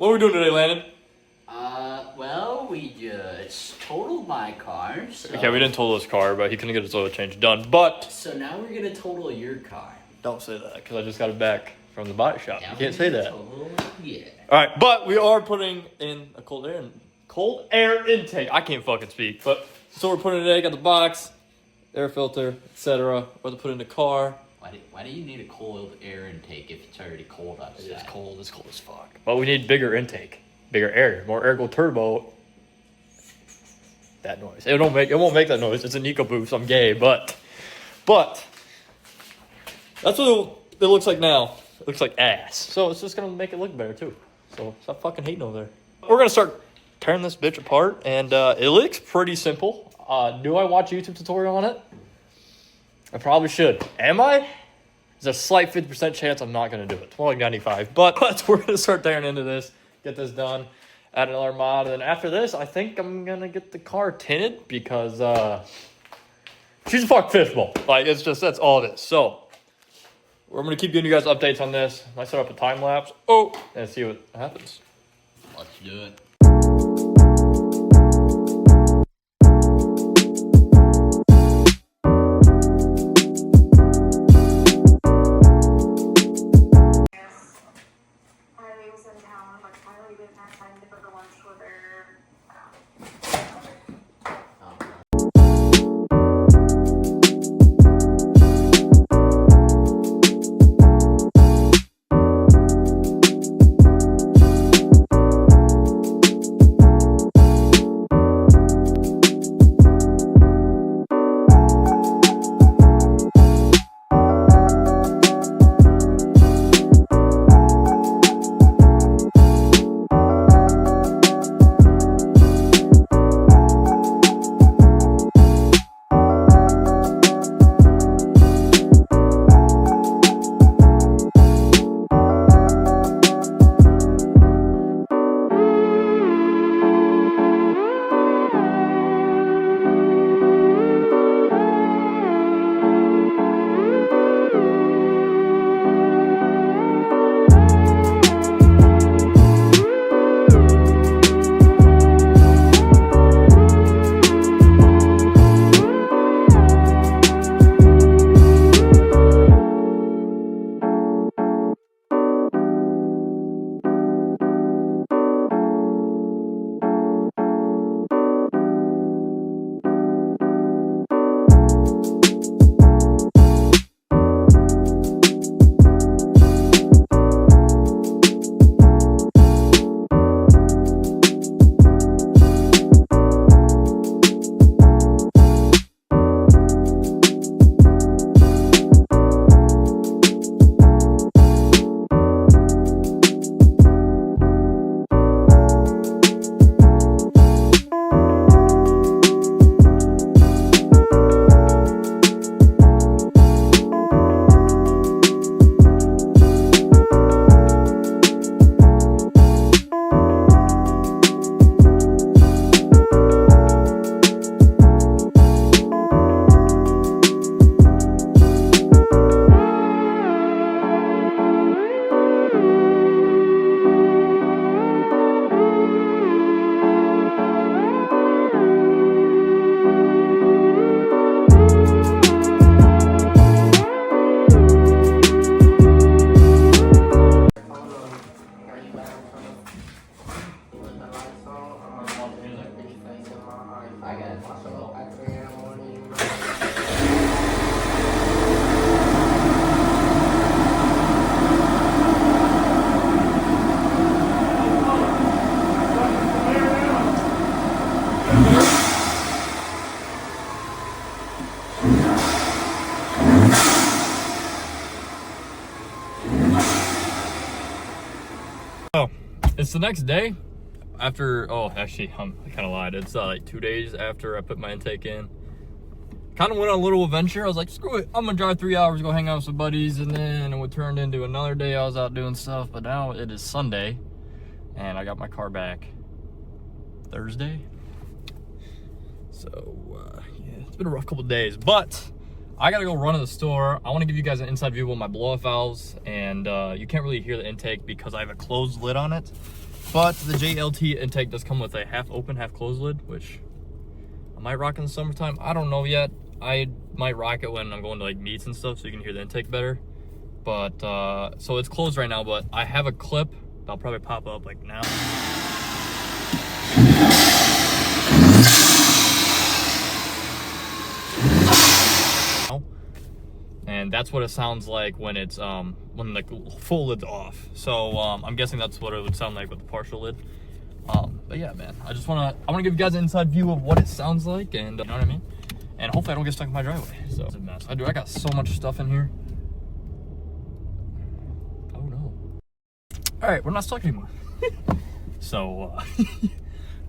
What are we doing today, Landon? Well, we just totaled my car. So... Okay, we didn't total his car, but he couldn't get his oil change done. But so now we're gonna total your car. Don't say that, because I just got it back from the body shop. You can't say that. Yeah. All right, but we are putting in a cold air intake. I can't fucking speak, but so we're putting it in. Got the box, air filter, etc. We're to put in the car. Why do you need a cold air intake if it's already cold outside? It's cold. It's cold as fuck. But we need bigger intake, bigger air, more air go turbo. That noise. It won't make that noise. It's an EcoBoost. I'm gay, but that's what it looks like now. It looks like ass. So it's just gonna make it look better too. So stop fucking hating over there. We're gonna start tearing this bitch apart, and it looks pretty simple. Do I watch a YouTube tutorial on it? I probably should. Am I? There's a slight 50% chance I'm not gonna do it. It's more like 95. But we're gonna start tearing into this, get this done, add another mod, and then after this, I think I'm gonna get the car tinted because she's a fuck fishbowl. Like that's all it is. So we're gonna keep giving you guys updates on this. I might set up a time lapse. And see what happens. Let's do it. It's the next day after, actually, I kind of lied. It's like 2 days after I put my intake in. Kind of went on a little adventure. I was like, screw it. I'm going to drive 3 hours, go hang out with some buddies. And then it turned into another day I was out doing stuff. But now it is Sunday. And I got my car back Thursday. So, yeah, it's been a rough couple of days. But I got to go run to the store. I want to give you guys an inside view of my blow-off valves. And you can't really hear the intake because I have a closed lid on it. But the JLT intake does come with a half open, half closed lid, which I might rock in the summertime. I don't know yet. I might rock it when I'm going to like meets and stuff so you can hear the intake better. But, so it's closed right now, but I have a clip that'll probably pop up like now. And that's what it sounds like when it's, when the full lid's off. So, I'm guessing that's what it would sound like with the partial lid. But yeah, man, I want to give you guys an inside view of what it sounds like, and you know what I mean? And hopefully I don't get stuck in my driveway. So it's a mess. I got so much stuff in here. Oh no. All right, we're not stuck anymore. So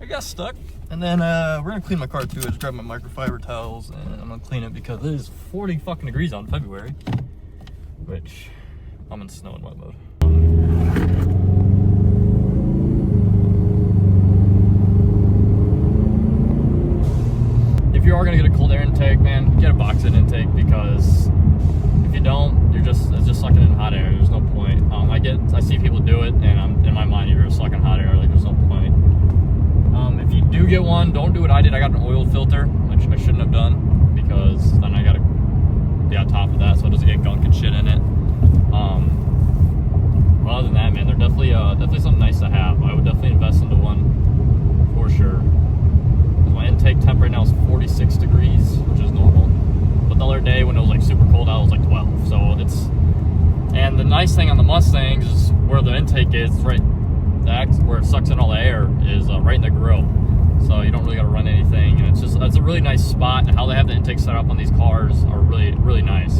I got stuck, and then we're gonna clean my car too. I just grabbed my microfiber towels, and I'm gonna clean it because it is 40 fucking degrees out in February, which I'm in snow and wet mode. If you are gonna get a cold air intake, man, get a box in intake, because if you don't, it's just sucking in hot air. There's no point. I see people do it, and in my mind, you're just sucking hot air. Like, there's no point. If you do get one, don't do what I did. I got an oil filter, which I shouldn't have done, because then I gotta be on top of that so it doesn't get gunk and shit in it. But other than that, man, they're definitely something nice to have. I would definitely invest into one for sure. My intake temp right now is 46 degrees, which is normal. But the other day when it was like super cold out, it was like 12. So and the nice thing on the Mustangs is where the intake is, right, where it sucks in all the air is right in the grill. So you don't really got to run anything. And it's a really nice spot. And how they have the intake set up on these cars are really, really nice.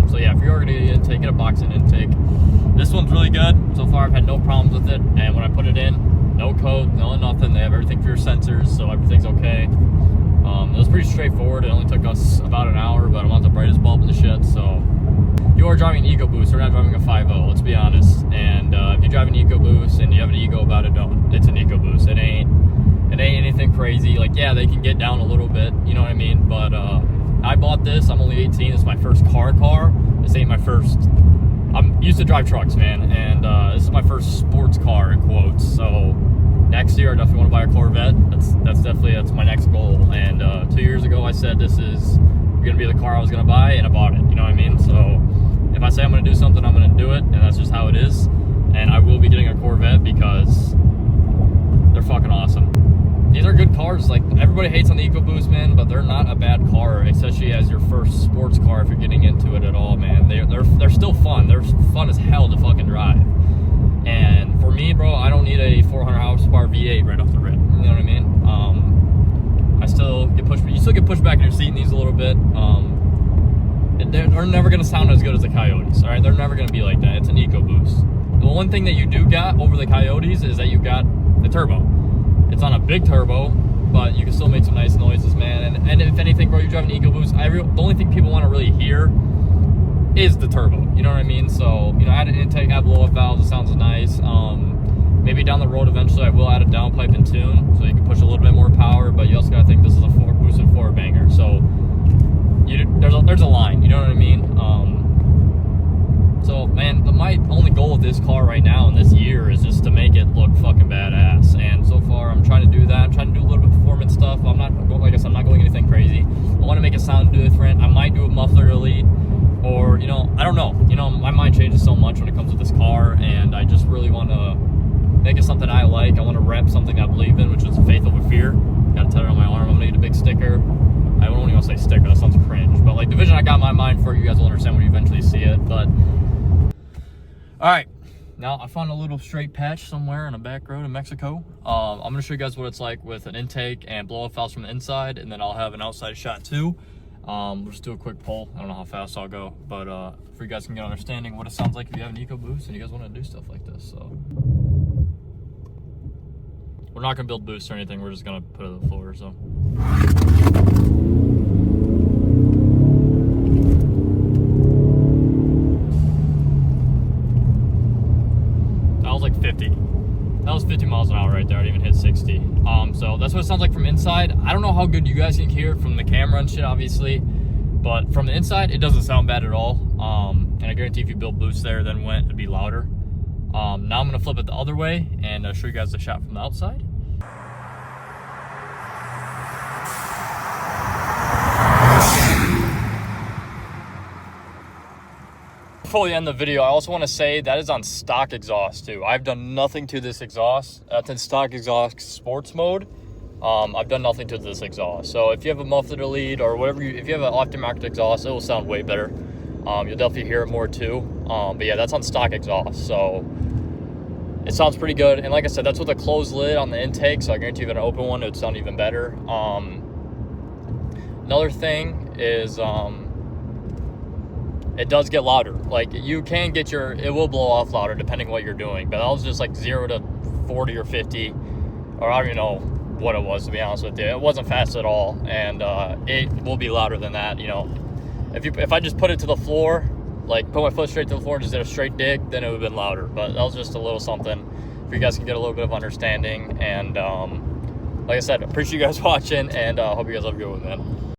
So yeah, if you're already get an intake, get a box in intake. This one's really good. So far I've had no problems with it. And when I put it in, no code, no nothing. They have everything for your sensors, so everything's okay. It was pretty straightforward. It only took us about an hour, but I'm not the brightest bulb in the shed, so. You are driving an EcoBoost, you're not driving a 5.0, let's be honest. And if you drive an EcoBoost and you have an ego about it, don't. It's an EcoBoost. It ain't anything crazy. Like, yeah, they can get down a little bit, you know what I mean? But I bought this, I'm only 18, it's my first car. This ain't my first. I'm used to drive trucks, man, and this is my first sports car, in quotes. So next year I definitely want to buy a Corvette. That's my next goal. And 2 years ago I said this is gonna be the car I was gonna buy, and I bought it, you know what I mean? So if I say I'm gonna do something, I'm gonna do it, and that's just how it is. And I will be getting a Corvette because they're fucking awesome. These are good cars. Like, everybody hates on the EcoBoost, man, but they're not a bad car, especially as your first sports car if you're getting into it at all, man. They're still fun. They're fun as hell to fucking drive. And for me, bro, I don't need a 400 horsepower V8 right off the rip. You know what I mean? I still get pushed. You still get pushed back in your seat in these a little bit. They're never gonna sound as good as the Coyotes. All right, they're never gonna be like that. It's an EcoBoost. The one thing that you do got over the Coyotes is that you got the turbo. It's on a big turbo, but you can still make some nice noises, man. And if anything, bro, you drive an EcoBoost. The only thing people want to really hear is the turbo. You know what I mean? So, you know, add an intake, add blow-up valves. It sounds nice. Maybe down the road eventually I will add a downpipe and tune, so you can push a little bit more power. But you also gotta think this is a boosted four banger. So there's a line. You know what I mean? So, man, my only goal with this car right now in this year is just to make it look fucking badass. And so far, I'm trying to do that. I'm trying to do a little bit of performance stuff. I'm not, like I said, I'm not going anything crazy. I want to make it sound different. I might do a muffler elite, or, you know, I don't know. You know, my mind changes so much when it comes to this car, and I just really want to make it something I like. I want to rep something I believe in, which is faith over fear. Got a tether on my arm. I'm gonna get a big sticker. I don't even want to say sticker. That sounds cringe. But like the vision I got in my mind for it, you guys will understand when you eventually see it. But all right, now I found a little straight patch somewhere in a back road in Mexico. I'm gonna show you guys what it's like with an intake and blow-off valves from the inside, and then I'll have an outside shot too. We'll just do a quick poll. I don't know how fast I'll go, but for you guys can get an understanding what it sounds like if you have an EcoBoost and you guys want to do stuff like this. So we're not gonna build boosts or anything. We're just gonna put it on the floor. So. Like 50. That was 50 miles an hour right there. I didn't even hit 60. So that's what it sounds like from inside. I don't know how good you guys can hear it from the camera and shit, obviously, but from the inside, it doesn't sound bad at all. And I guarantee if you build boost there, then it'd be louder. Now I'm gonna flip it the other way and show you guys the shot from the outside. Before we end the video, I also want to say that is on stock exhaust too. I've done nothing to this exhaust. That's in stock exhaust sports mode. I've done nothing to this exhaust. So if you have a muffler lead or whatever, if you have an aftermarket exhaust, it will sound way better. You'll definitely hear it more too. But yeah, that's on stock exhaust. So it sounds pretty good. And like I said, that's with a closed lid on the intake. So I guarantee you if an open one, it would sound even better. Another thing is, it does get louder. Like you can get it will blow off louder depending on what you're doing. But that was just like 0 to 40 or 50, or I don't even know what it was, to be honest with you. It wasn't fast at all, and it will be louder than that. You know, if I just put it to the floor, like put my foot straight to the floor and just did a straight dig, then it would have been louder. But that was just a little something for you guys can get a little bit of understanding. And like I said, appreciate you guys watching, and hope you guys have a good one, man.